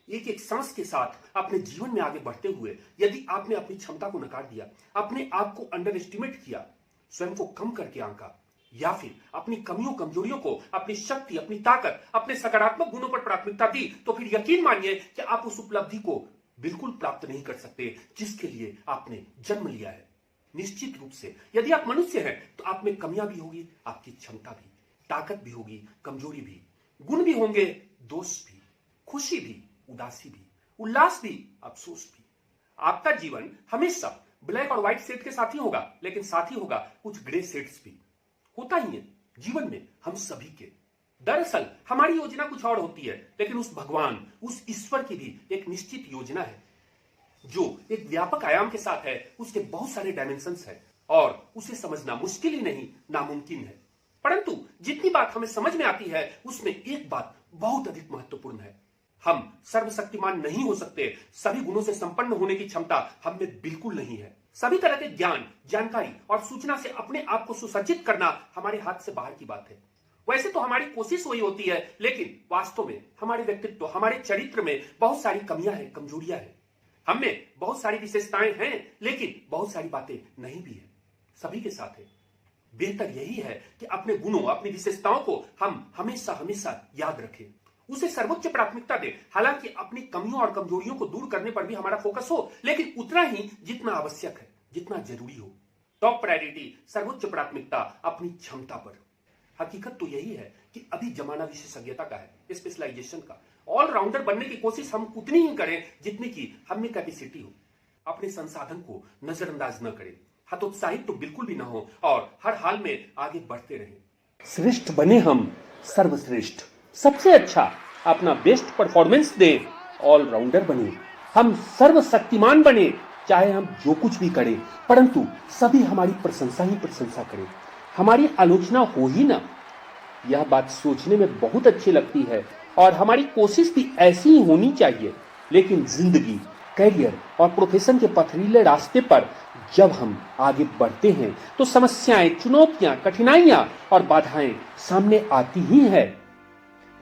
एक एक सांस के साथ अपने जीवन में आगे बढ़ते हुए यदि आपने अपनी क्षमता को नकार दिया, अपने आप को अंडर एस्टिमेट किया, स्वयं को कम करके आंका, या फिर अपनी कमियों कमजोरियों को अपनी शक्ति, अपनी ताकत, अपने सकारात्मक गुणों पर प्राथमिकता दी, तो फिर यकीन मानिए कि आप उस उपलब्धि को बिल्कुल प्राप्त नहीं कर सकते जिसके लिए आपने जन्म लिया है। निश्चित रूप से यदि आप मनुष्य हैं तो आप में कमियां भी होगी, आपकी क्षमता भी, ताकत भी होगी, कमजोरी भी, गुण भी होंगे, दोष भी, खुशी भी, उदासी भी, उल्लास भी, अफसोस भी। आपका जीवन हमेशा ब्लैक और व्हाइट शेड के साथ ही होगा, लेकिन साथ ही होगा कुछ ग्रे शेड्स भी। होता ही है जीवन में हम सभी के। दरअसल हमारी योजना कुछ और होती है, लेकिन उस भगवान, उस ईश्वर की भी एक निश्चित योजना है जो एक व्यापक आयाम के साथ है। उसके बहुत सारे डायमेंशंस है और उसे समझना मुश्किल ही नहीं, नामुमकिन है। परंतु जितनी बात हमें समझ में आती है उसमें एक बात बहुत अधिक महत्वपूर्ण है। हम सर्वशक्तिमान नहीं हो सकते। सभी गुणों से संपन्न होने की क्षमता हम में बिल्कुल नहीं है। सभी तरह के ज्ञान, जानकारी और सूचना से अपने आप को सुसज्जित करना हमारे हाथ से बाहर की बात है। वैसे तो हमारी कोशिश वही होती है, लेकिन वास्तव में हमारे व्यक्तित्व, हमारे चरित्र में बहुत सारी कमियां हैं, कमजोरियां हैं। हम में बहुत सारी विशेषताएं हैं, लेकिन बहुत सारी बातें नहीं भी है। सभी के साथ है। बेहतर यही है कि अपने गुणों, अपनी विशेषताओं को हम हमेशा हमेशा याद रखें, उसे सर्वोच्च प्राथमिकता दें। हालांकि अपनी कमियों और कमजोरियों को दूर करने पर भी हमारा फोकस हो, लेकिन उतना ही जितना आवश्यक है, जितना जरूरी हो। टॉप प्रायोरिटी, सर्वोच्च प्राथमिकता अपनी क्षमता पर। हकीकत तो यही है कि अभी जमाना विशेषज्ञता का है, स्पेशलाइजेशन का। ऑलराउंडर बनने की कोशिश हम उतनी ही करें जितनी की हम में कैपेसिटी हो। अपने संसाधन को नजरअंदाज न करें, हतोत्साहित तो बिल्कुल भी ना हो और हर हाल में आगे बढ़ते रहें। श्रेष्ठ बने हम, सर्वश्रेष्ठ, सबसे अच्छा, अपना बेस्ट परफॉर्मेंस दें। ऑलराउंडर बने हम, सर्वशक्तिमान बने। चाहे हम जो कुछ भी करें, परंतु सभी हमारी प्रशंसा ही प्रशंसा करें, हमारी आलोचना हो ही ना। यह बात सोचने में बहुत अच्छी लगती है और हमारी कोशिश भी ऐसी ही होनी चाहिए। लेकिन जिंदगी, करियर और प्रोफेशन के पथरीले रास्ते पर जब हम आगे बढ़ते हैं तो समस्याएं, चुनौतियां, कठिनाइयां और बाधाएं सामने आती ही है।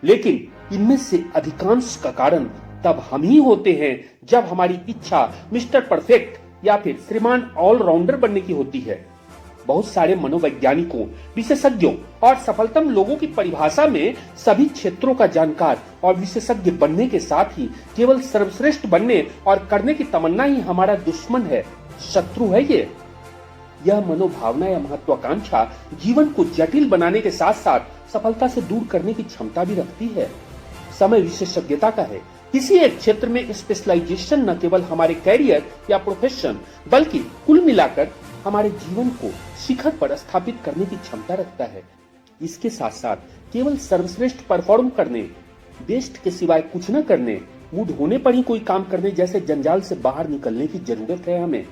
लेकिन इनमें से अधिकांश का कारण तब हम ही होते हैं जब हमारी इच्छा मिस्टर परफेक्ट या फिर श्रीमान ऑलराउंडर बनने की होती है। बहुत सारे मनोवैज्ञानिकों, विशेषज्ञों और सफलतम लोगों की परिभाषा में सभी क्षेत्रों का जानकार और विशेषज्ञ बनने के साथ ही केवल सर्वश्रेष्ठ बनने और करने की तमन्ना ही हमारा दुश्मन है, शत्रु है। यह मनोभावना या महत्वाकांक्षा जीवन को जटिल बनाने के साथ साथ सफलता से दूर करने की क्षमता भी रखती है। समय विशेषज्ञता का है। किसी एक क्षेत्र में स्पेशलाइजेशन न केवल हमारे कैरियर या प्रोफेशन बल्कि कुल मिलाकर हमारे जीवन को शिखर पर स्थापित करने की क्षमता रखता है। इसके साथ साथ केवल सर्वश्रेष्ठ परफॉर्म करने, बेस्ट के सिवाय कुछ न करने, मूड होने पर ही कोई काम करने जैसे जंजाल से बाहर निकलने की जरूरत है हमें।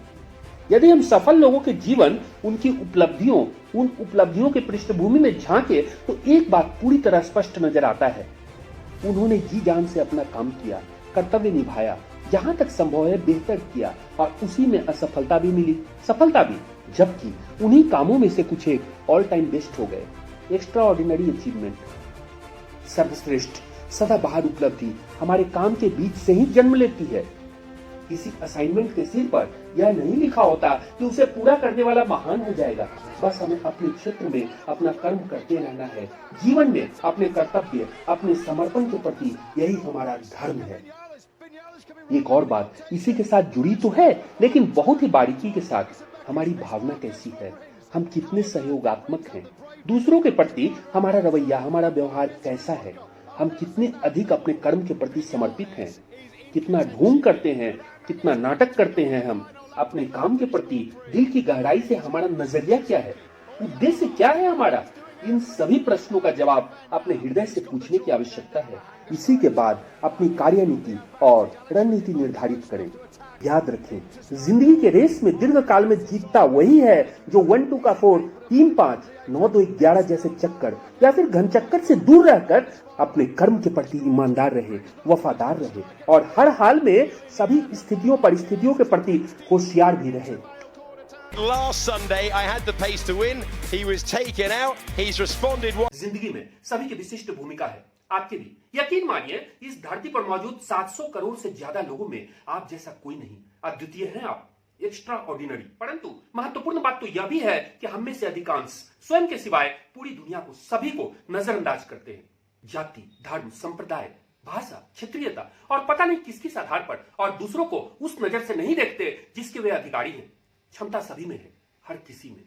यदि हम सफल लोगों के जीवन, उनकी उपलब्धियों, उन उपलब्धियों के पृष्ठभूमि में झांके तो एक बात पूरी तरह स्पष्ट नजर आता है। उन्होंने जी जान से अपना काम किया, कर्तव्य निभाया, जहां तक संभव है बेहतर किया और उसी में असफलता भी मिली, सफलता भी, जबकि उन्हीं कामों में से कुछ एक ऑल टाइम बेस्ट हो गए। एक्स्ट्रा ऑर्डिनरी अचीवमेंट, सर्वश्रेष्ठ, सदाबहार उपलब्धि हमारे काम के बीच से ही जन्म लेती है। किसी असाइनमेंट के सिर पर यह नहीं लिखा होता कि उसे पूरा करने वाला महान हो जाएगा। बस हमें अपने क्षेत्र में अपना कर्म करते रहना है। जीवन में अपने कर्तव्य, अपने समर्पण के प्रति यही हमारा धर्म है। एक और बात इसी के साथ जुड़ी तो है, लेकिन बहुत ही बारीकी के साथ, हमारी भावना कैसी है, हम कितने सहयोगात्मक हैं, दूसरों के प्रति हमारा रवैया, हमारा व्यवहार कैसा है, हम कितने अधिक अपने कर्म के प्रति समर्पित हैं, कितना ढोंग करते हैं, कितना नाटक करते हैं हम अपने काम के प्रति, दिल की गहराई से हमारा नजरिया क्या है, उद्देश्य क्या है हमारा। इन सभी प्रश्नों का जवाब अपने हृदय से पूछने की आवश्यकता है। इसी के बाद अपनी कार्यनीति और रणनीति निर्धारित करें। याद रखें, जिंदगी के रेस में दीर्घ काल में जीतता वही है जो 1 2 का 4, 3 5, 9 2 11 जैसे चक्कर या फिर घन चक्कर से दूर रहकर अपने कर्म के प्रति ईमानदार रहे, वफादार रहे और हर हाल में सभी स्थितियों परिस्थितियों के प्रति होशियार भी रहे। Last Sunday, I had the pace to win. He was taken out. He's responded. जिंदगी में सभी की विशिष्ट भूमिका है। आपके भी। यकीन मानिए, इस धरती पर मौजूद 700 करोड़ से ज्यादा लोगों में आप जैसा कोई नहीं। अद्वितीय हैं आप, एक्स्ट्रा ऑर्डिनरी। परंतु महत्वपूर्ण बात तो यह भी है कि हम में से अधिकांश स्वयं के सिवाय पूरी दुनिया को, सभी को नजरअंदाज करते हैं। जाति, धर्म, संप्रदाय, भाषा, क्षेत्रीयता और पता नहीं किस किस आधार पर, और दूसरों को उस नजर से नहीं देखते जिसके वे अधिकारी हैं। क्षमता सभी में है, हर किसी में।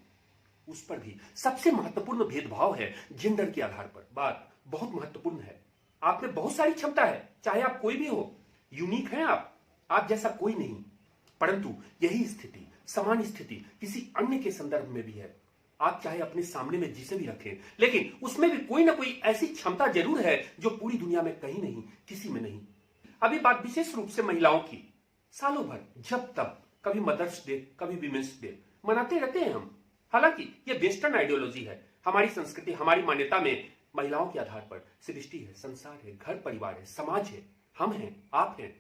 उस पर भी सबसे महत्वपूर्ण भेदभाव है जेंडर के आधार पर। बात बहुत महत्वपूर्ण है। आप में बहुत सारी क्षमता है, चाहे आप कोई भी हो। यूनिक हैं आप जैसा कोई नहीं। परंतु यही स्थिति, समान स्थिति किसी अन्य के संदर्भ में भी है। आप चाहे अपने सामने में जिसे भी रखें, लेकिन उसमें भी कोई ना कोई ऐसी क्षमता जरूर है जो पूरी दुनिया में कहीं नहीं, किसी में नहीं। अभी बात विशेष रूप से महिलाओं की। सालों भर जब तब कभी मदर्स डे, कभी विमेंस डे मनाते रहते हैं हम। हालांकि ये वेस्टर्न आइडियोलॉजी है। हमारी संस्कृति, हमारी मान्यता में महिलाओं के आधार पर सृष्टि है, संसार है, घर परिवार है, समाज है, हम हैं, आप हैं।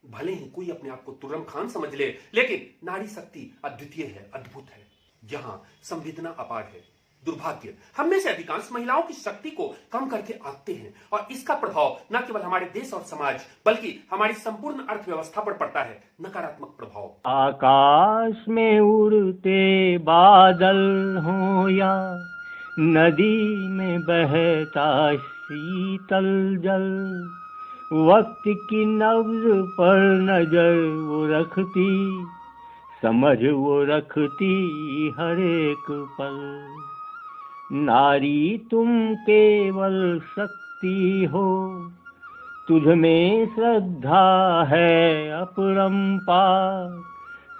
भले ही कोई अपने आप को तुर्रम खान समझ ले, लेकिन नारी शक्ति अद्वितीय है, अद्भुत है। जहां संवेदना अपार है। दुर्भाग्य, हम में से अधिकांश महिलाओं की शक्ति को कम करके आंकते हैं, और इसका प्रभाव न केवल हमारे देश और समाज, बल्कि हमारी संपूर्ण अर्थव्यवस्था पर पड़ता है। नकारात्मक प्रभाव। आकाश में उड़ते बादल हो या नदी में बहता शीतल जल, वक्त की नब्ज पर नजर वो रखती, समझ वो रखती हर एक पल। नारी तुम केवल शक्ति हो, तुझ में श्रद्धा है अपरंपार,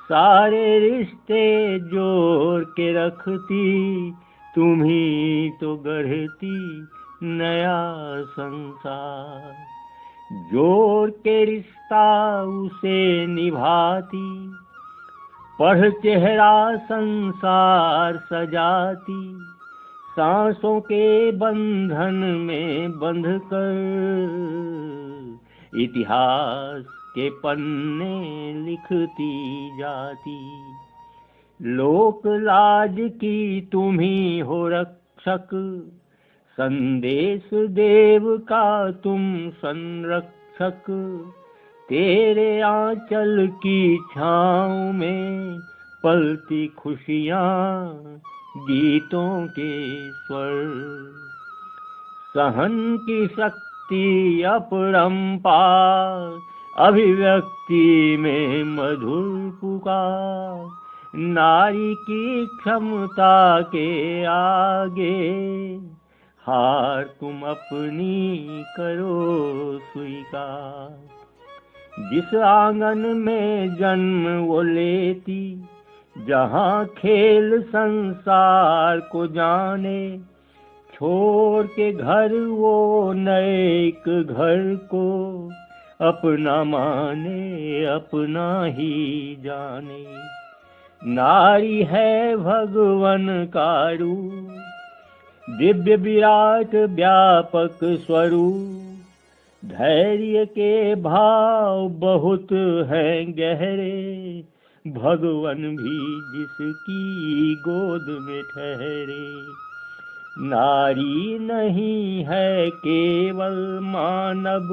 सारे रिश्ते जोड़ के रखती, तुम ही तो गढ़ती नया संसार। जोड़ के रिश्ता उसे निभाती, पढ़ चेहरा संसार सजाती, सांसों के बंधन में बंध कर इतिहास के पन्ने लिखती जाती। लोक लाज की तुम ही हो रक्षक, संदेश देव का तुम संरक्षक, तेरे आंचल की छाँव में पलती खुशियाँ गीतों के स्वर। सहन की शक्ति अपरंपार, अभिव्यक्ति में मधुर पुकार, नारी की क्षमता के आगे हार तुम अपनी करो स्वीकार। जिस आंगन में जन्म वो लेती, जहाँ खेल संसार को जाने, छोड़ के घर वो नए एक घर को अपना माने, अपना ही जाने। नारी है भगवन का रूप, दिव्य विराट व्यापक स्वरूप, धैर्य के भाव बहुत हैं गहरे, भगवन भी जिसकी गोद में ठहरे। नारी नहीं है केवल मानव,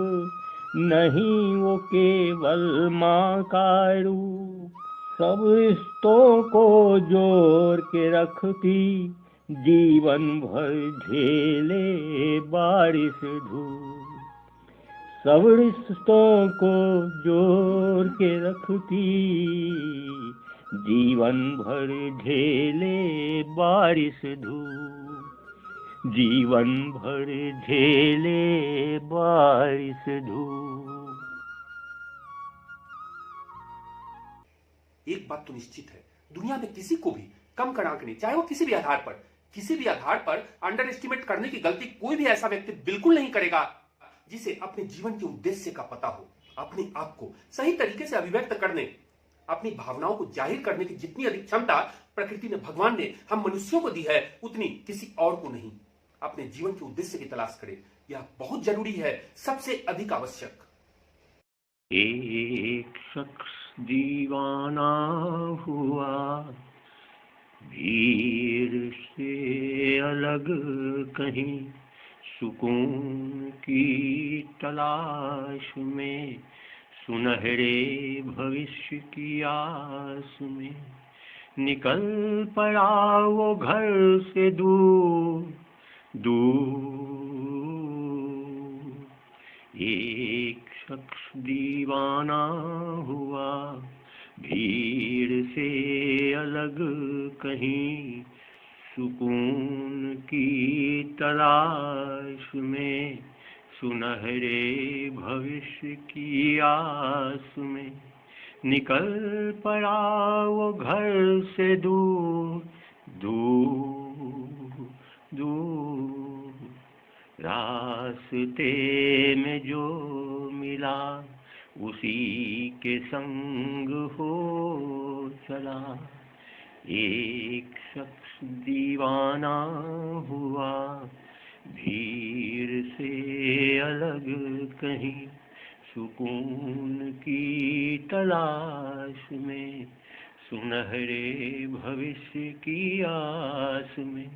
नहीं वो केवल माँ का रूप, सब रिश्तों को जोड़ के रखती, जीवन भर झेले बारिश धूप। सब रिश्तों को जोड़ के रखती, जीवन भर झेले बारिश धूप, जीवन भर झेले बारिश धूप। एक बात तो निश्चित है, दुनिया में किसी को भी कम कर आंकने, चाहे वो किसी भी आधार पर अंडर एस्टिमेट करने की गलती कोई भी ऐसा व्यक्ति बिल्कुल नहीं करेगा जिसे अपने जीवन के उद्देश्य का पता हो। अपने आप को सही तरीके से अभिव्यक्त करने, अपनी भावनाओं को जाहिर करने की जितनी अधिक क्षमता प्रकृति ने, भगवान ने हम मनुष्यों को दी है, उतनी किसी और को नहीं। अपने जीवन के उद्देश्य की तलाश करें, यह बहुत जरूरी है, सबसे अधिक आवश्यक। एक शख्स दीवाना हुआ, भीड़ से अलग कहीं सुकून की तलाश में, सुनहरे भविष्य की आस में, निकल पड़ा वो घर से दूर दूर। एक शख्स दीवाना हुआ भीड़ से अलग कहीं, सुकून की तलाश में, सुनहरे भविष्य की आस में, निकल पड़ा वो घर से दूर दूर दूर। रास्ते में जो मिला उसी के संग हो चला। एक शख्स दीवाना हुआ भीड़ से अलग कहीं, सुकून की तलाश में, सुनहरे भविष्य की आस में,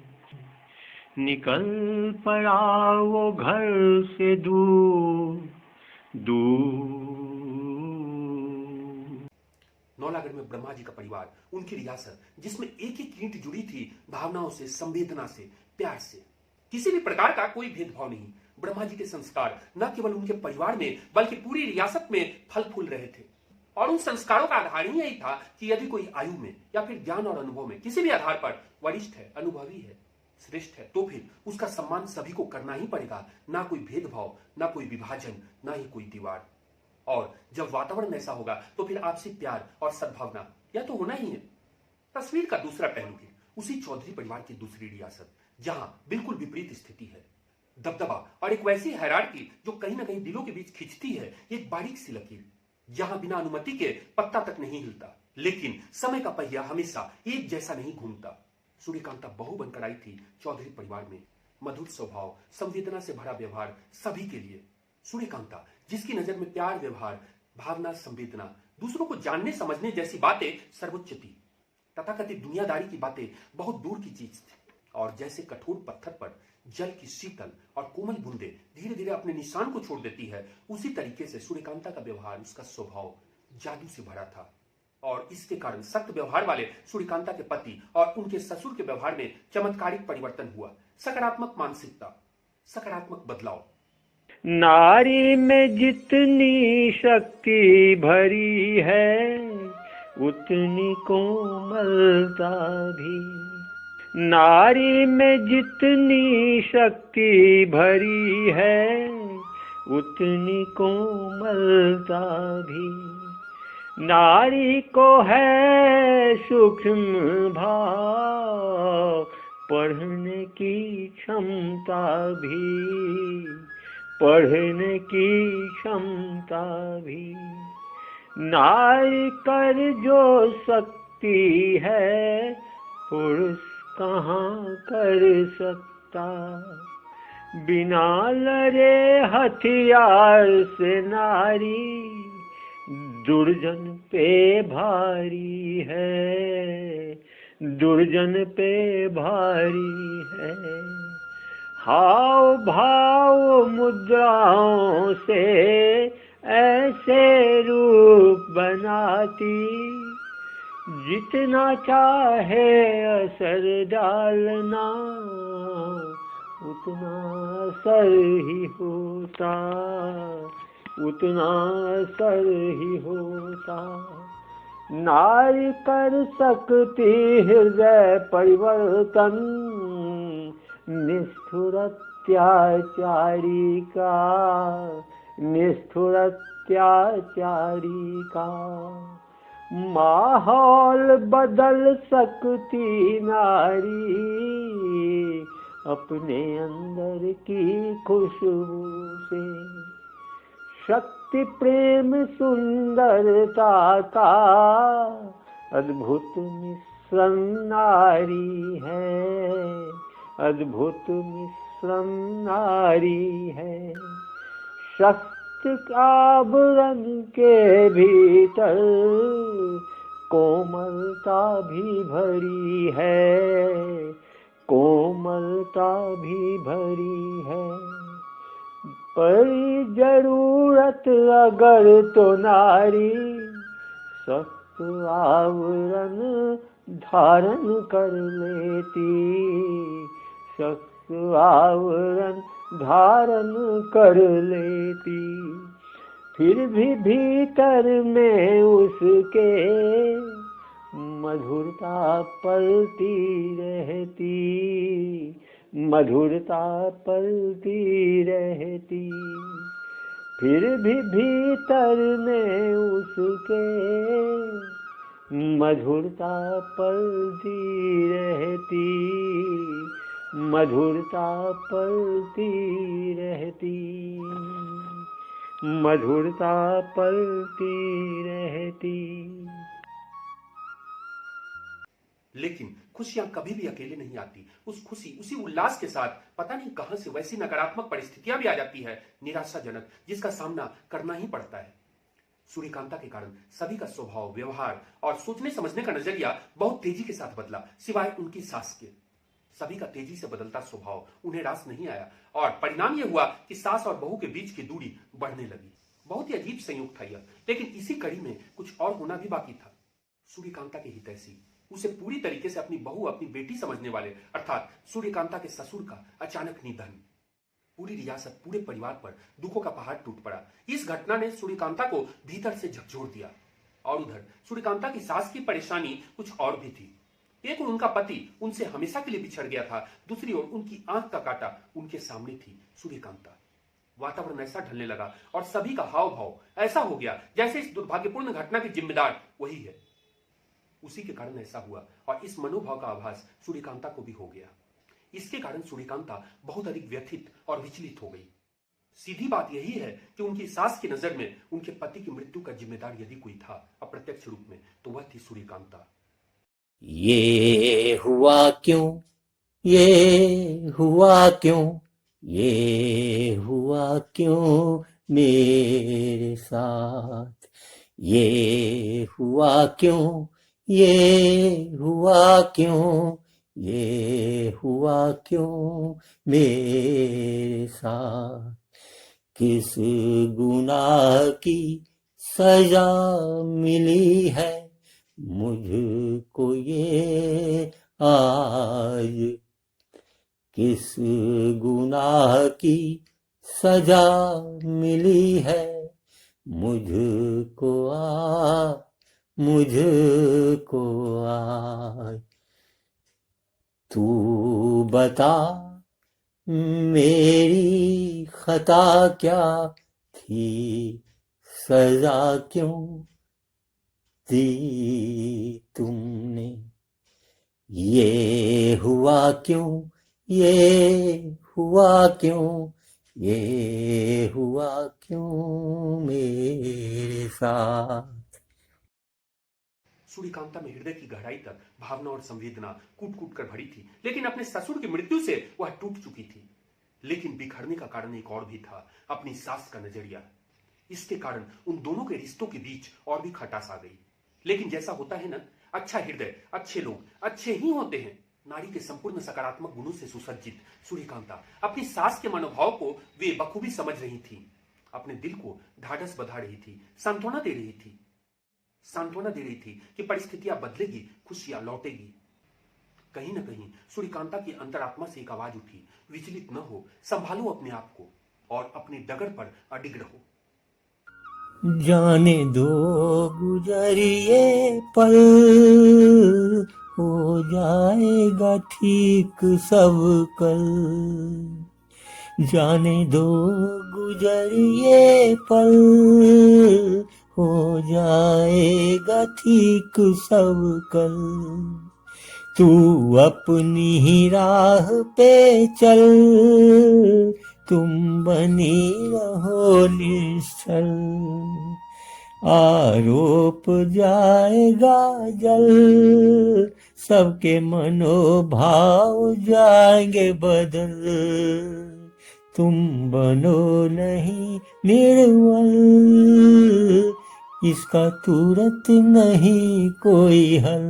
निकल पड़ा वो घर से दूर दूर। नौलागढ़ में ब्रह्मा जी का परिवार, उनकी रियासत, जिसमें एक एक ईंट जुड़ी थी भावनाओं से, संवेदना से, प्यार से, किसी भी प्रकार का कोई भेदभाव नहीं। ब्रह्मा जी के संस्कार न केवल उनके परिवार में बल्कि पूरी रियासत में फल फूल रहे थे। और उन संस्कारों का आधार ही यही था कि यदि कोई आयु में या फिर ज्ञान और अनुभव में किसी भी आधार पर वरिष्ठ है, अनुभवी है, श्रेष्ठ है, तो फिर उसका सम्मान सभी को करना ही पड़ेगा। ना कोई भेदभाव, ना कोई विभाजन, ना ही कोई दीवार। और जब वातावरण ऐसा होगा तो फिर आपसी प्यार और सद्भावना यह तो होना ही है। तस्वीर का दूसरा पहलू भी उसी चौधरी परिवार की दूसरी रियासत, जहां बिल्कुल विपरीत स्थिति है। दबदबा और एक वैसी हायरार्की जो कहीं ना कहीं दिलों के बीच खिंचती है, एक बारीक सी लकीर, जहां बिना अनुमति के पत्ता तक नहीं हिलता, लेकिन समय का पहिया हमेशा एक जैसा नहीं घूमता। सूर्यकांता बहू बनकर आई थी चौधरी परिवार में। मधुर स्वभाव, संवेदना से भरा व्यवहार सभी के लिए। सूर्यकांता जिसकी नजर में प्यार, व्यवहार, भावना, संवेदना, दूसरों को जानने समझने जैसी बातें सर्वोच्च थी। तथाकथित दुनियादारी की बातें बहुत दूर की चीज थी। और जैसे कठोर पत्थर पर जल की शीतल और कोमल बूंदे धीरे धीरे अपने निशान को छोड़ देती है, उसी तरीके से सूर्यकांता का व्यवहार, उसका स्वभाव जादू से भरा था। और इसके कारण सख्त व्यवहार वाले सूर्यकांता के पति और उनके ससुर के व्यवहार में चमत्कारिक परिवर्तन हुआ। सकारात्मक मानसिकता, सकारात्मक बदलाव। नारी में जितनी शक्ति भरी है उतनी कोमलता भी, नारी में जितनी शक्ति भरी है उतनी कोमलता भी। नारी को है सूक्ष्म भाव पढ़ने की क्षमता भी, पढ़ने की क्षमता भी। नारी कर जो सकती है पुरुष कहाँ कर सकता। बिना लड़े हथियार से नारी दुर्जन पे भारी है, दुर्जन पे भारी है। हाव भाव मुद्राओं से ऐसे रूप बनाती, जितना चाहे असर डालना उतना असर ही होता, उतना असर ही होता। नारी कर सकती हृदय परिवर्तन निष्ठुर अत्याचारी का, निष्ठुर अत्याचारी का। माहौल बदल सकती नारी अपने अंदर की खुशबू से। शक्ति प्रेम सुंदरता का अद्भुत मिश्रण नारी है, अद्भुत मिश्रण नारी है। शस्त्र आवरण के भीतर कोमलता भी भरी है, कोमलता भी भरी है, परी जरूरत अगर तो नारी सख्त आवरण धारण कर लेती, सख्त आवरण धारण कर लेती, फिर भी भीतर में उसके मधुरता पलती रहती, मधुरता पलती रहती, फिर भी भीतर में उसके मधुरता पलती रहती, मधुरता पलती रहती, मधुरता पलती रहती। लेकिन खुशियां कभी भी अकेले नहीं आती। उस खुशी, उसी उल्लास के साथ पता नहीं कहां से वैसी नकारात्मक परिस्थितियां भी आ जाती है, निराशाजनक, जिसका सामना करना ही पड़ता है। सूर्यकांता के कारण सभी का स्वभाव, व्यवहार और सोचने समझने का नजरिया बहुत तेजी के साथ बदला, सिवाय उनकी सास के। सभी का तेजी से बदलता स्वभाव उन्हें रास नहीं आया और परिणाम यह हुआ कि सास और बहू के बीच की दूरी बढ़ने लगी। बहुत ही अजीब संयोग था यह, लेकिन इसी कड़ी में कुछ और होना भी बाकी था। सूर्यकांता के हितैषी, उसे पूरी तरीके से अपनी बहू, अपनी बेटी समझने वाले, अर्थात सूर्यकांता के ससुर का अचानक निधन, पूरी रियासत, पूरे परिवार पर दुखों का पहाड़ टूट पड़ा। इस घटना ने सूर्यकांता को भीतर से झकझोर दिया। और उधर सूर्यकांता की सास की परेशानी कुछ और भी थी। एक ओर उनका पति उनसे हमेशा के लिए बिछड़ गया था, दूसरी ओर उनकी आंख का कांटा उनके सामने थी सूर्यकांता। वातावरण ऐसा ढलने लगा और सभी का हाव भाव ऐसा हो गया जैसे इस दुर्भाग्यपूर्ण घटना के जिम्मेदार वही है। उसी के कारण ऐसा हुआ और इस मनोभाव का आभास सूर्यकांता को भी हो गया। इसके कारण सूर्यकांता बहुत अधिक व्यथित और विचलित हो गई। सीधी बात यही है कि उनकी सास की नजर में उनके पति की मृत्यु का जिम्मेदार यदि कोई था अप्रत्यक्ष रूप में, तो वह थी सूर्यकांता। ये हुआ क्यों, ये हुआ क्यों, ये हुआ क्यों मेरे साथ, ये हुआ क्यों, ये हुआ क्यों, ये हुआ क्यों मेरे साथ, किस गुनाह की सजा मिली है मुझको ये आज, किस गुनाह की सजा मिली है मुझको आज, तू बता मेरी खता क्या थी, सजा क्यों दी तुमने, ये हुआ क्यों, ये हुआ क्यों, ये हुआ क्यों मेरे साथ। सूर्यकांता में हृदय की गहराई तक भावना और संवेदना कूट कूट कर भरी थी, लेकिन अपने ससुर की मृत्यु से वह टूट चुकी थी। लेकिन बिखरने का कारण एक और भी था, अपनी सास का नजरिया। इसके कारण उन दोनों के रिश्तों के बीच और भी खटास आ गई। लेकिन जैसा होता है ना, अच्छा हृदय, अच्छे लोग अच्छे ही होते हैं। नारी के संपूर्ण सकारात्मक गुणों से सुसज्जित सूर्यकांता अपनी सास के मनोभाव को वे बखूबी समझ रही थी, अपने दिल को ढाढ़स बंधा रही थी, सांत्वना दे रही थी, सांत्वना दे रही थी कि परिस्थितियां बदलेगी, खुशियां लौटेगी। कहीं ना कहीं सूर्यकांता की अंतरात्मा से एक आवाज उठी, विचलित न हो, संभालो अपने आप को और अपनी डगर पर अडिग रहो। जाने दो गुजरिए पल, हो जाएगा ठीक सब कल, जाने दो गुजरिए पल, हो जाएगा ठीक सब कल, तू अपनी ही राह पे चल, तुम बनी रहो निश्चल, आरोप जाएगा जल, सबके मनोभाव जाएंगे बदल, तुम बनो नहीं निर्मल, इसका तुरंत नहीं कोई हल,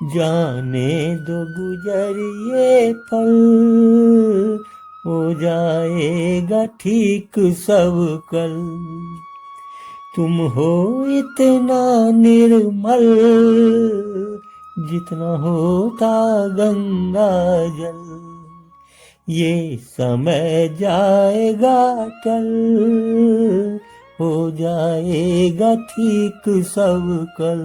जाने दो गुजर ये पल, हो जाएगा ठीक सब कल। तुम हो इतना निर्मल, जितना होता गंगा जल। ये समय जाएगा टल, हो जाएगा ठीक सब कल।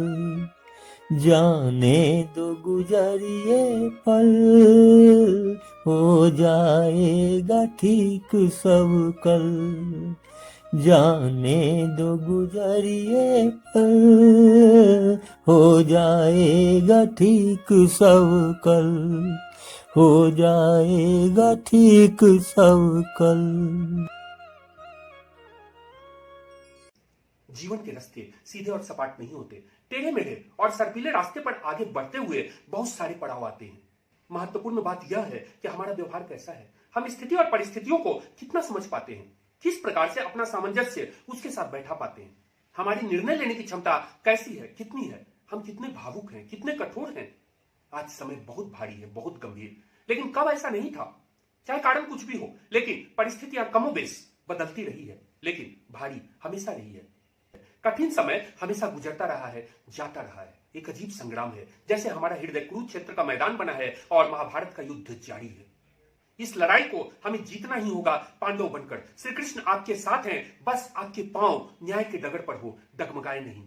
जाने दो गुजर ये पल, हो जाएगा ठीक सब कल। जाने दो गुजर ये पल, हो जाएगा ठीक सब कल। हो जाएगा ठीक सब कल। जीवन के रास्ते सीधे और सपाट नहीं होते। टेढ़े मेढ़े और सर्पीले रास्ते पर आगे बढ़ते हुए बहुत सारे पड़ाव आते हैं। महत्वपूर्ण बात यह है कि हमारा व्यवहार कैसा है, हम स्थिति और परिस्थितियों को कितना समझ पाते हैं, किस प्रकार से अपना सामंजस्य उसके साथ बैठा पाते हैं। हमारी निर्णय लेने की क्षमता कैसी है, कितनी है, हम कितने भावुक हैं, कितने कठोर हैं। आज समय बहुत भारी है, बहुत गंभीर, लेकिन कब ऐसा नहीं था। चाहे कारण कुछ भी हो, लेकिन परिस्थितियां कमोबेश बदलती रही है, लेकिन भारी हमेशा रही है। कठिन समय हमेशा गुजरता रहा है, जाता रहा है। एक अजीब संग्राम है, जैसे हमारा हृदय कुरुक्षेत्र का मैदान बना है और महाभारत का युद्ध जारी है। इस लड़ाई को हमें जीतना ही होगा पांडव बनकर। श्री कृष्ण आपके साथ हैं, बस आपके पांव न्याय के डगर पर हो, डगमगाए नहीं।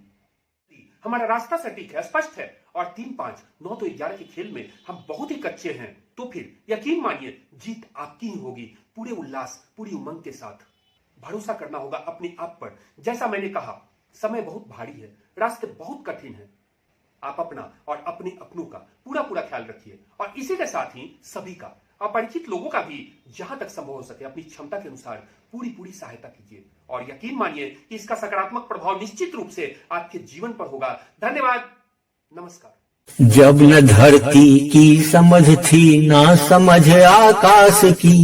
हमारा रास्ता सटीक है, स्पष्ट है और 3, 5, 9 तो 11 के खेल में हम बहुत ही कच्चे हैं। तो फिर यकीन मानिए जीत आपकी ही होगी, पूरे उल्लास, पूरी उमंग के साथ। भरोसा करना होगा अपने आप पर। जैसा मैंने कहा, समय बहुत भारी है, रास्ते बहुत कठिन है। आप अपना और अपने अपनों का पूरा ख्याल रखिए और इसी के साथ ही सभी का, अपरिचित लोगों का भी जहां तक संभव हो सके अपनी क्षमता के अनुसार पूरी सहायता कीजिए और यकीन मानिए कि इसका सकारात्मक प्रभाव निश्चित रूप से आपके जीवन पर होगा। धन्यवाद, नमस्कार। जब न धरती की समझ थी ना समझ आकाश की,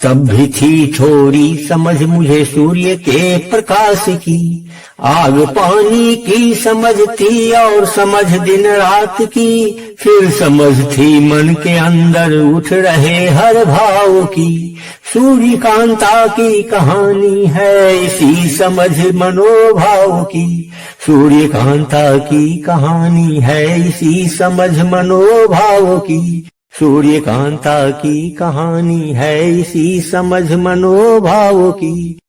तब भी थी थोड़ी समझ मुझे सूर्य के प्रकाश की। आग पानी की समझ थी और समझ दिन रात की, फिर समझ थी मन के अंदर उठ रहे हर भाव की। सूर्यकांता की कहानी है इसी समझ मनोभाव की। सूर्यकांता की कहानी है इसी समझ मनोभाव की। सूर्यकांता की कहानी है इसी समझ मनोभाव की।